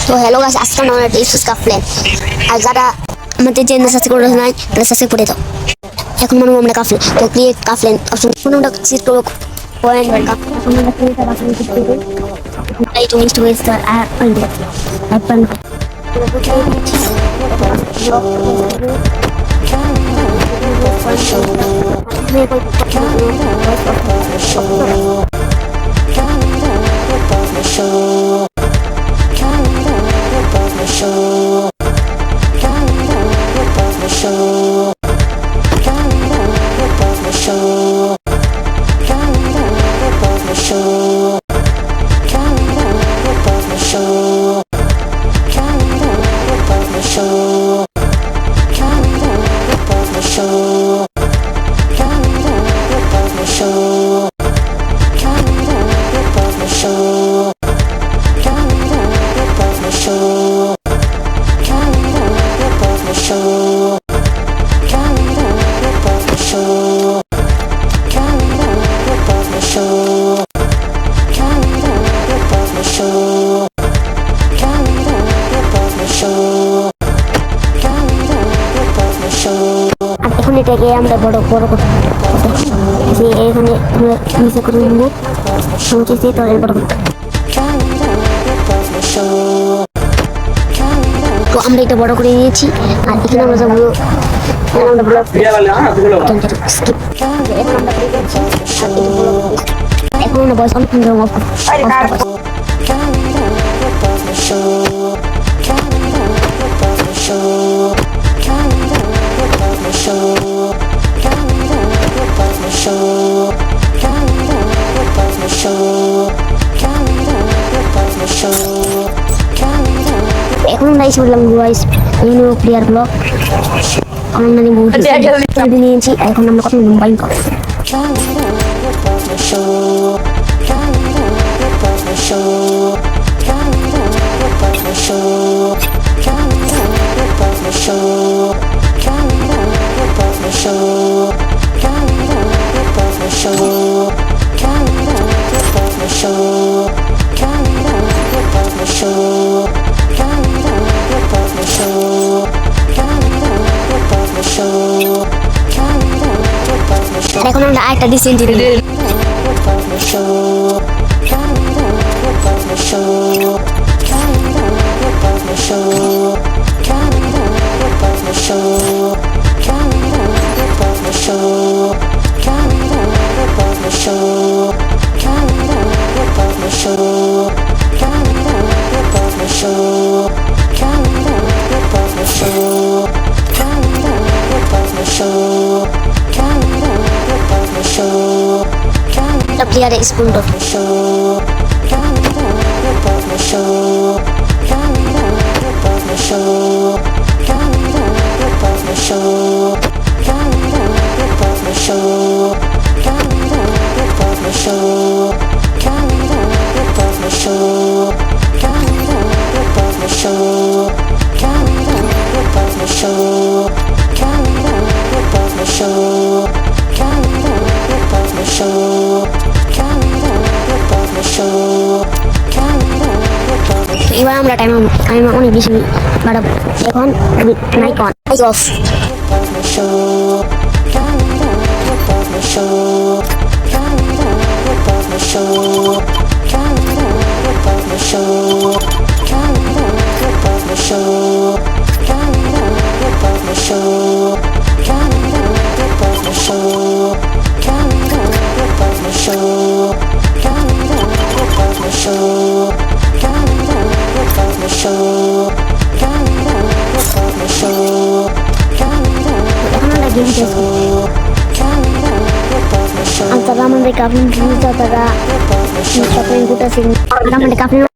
তো hello guys, আজকে আমরা ডিসকাস কাফলেন আর যারা আমাদের চ্যানেল সাবস্ক্রাইব করে নাই তারা সাবস্ক্রাইব করে দাও। এখন মনে আমরা কাফলেন তো ক্রিয়েট কাফলেন অপশন কোনটা সিলেক্ট করব পয়েন্ট কাফলেন আমরা ক্রিয়েট কাফলেন ক্লিক করব এই two install star app open এখন এটাকে আমরা বড় বড় করতে যে এখানে নিচে করে নেব সমস্ত তলের বড় করতে। তো আমরা এটা বড় করে নিয়েছি আর এখানে আমরা যাবো এখন আমরা বয়স অনেক এখন আমরা এসে বললাম ভয়েস নিউ প্লেয়ার ব্লক আমরা নিয়েছি। এখন আমরা কত মোবাইল করব এখন আমরা আরেকটা ডিসেন্ট দিই প্লেয়ার স্কুল ডট এবার আমরা টাইম অনেক বেশি বাড়াবো। এখন Nikon of antara mereka pun bisa antara siapa yang kita sini antara mereka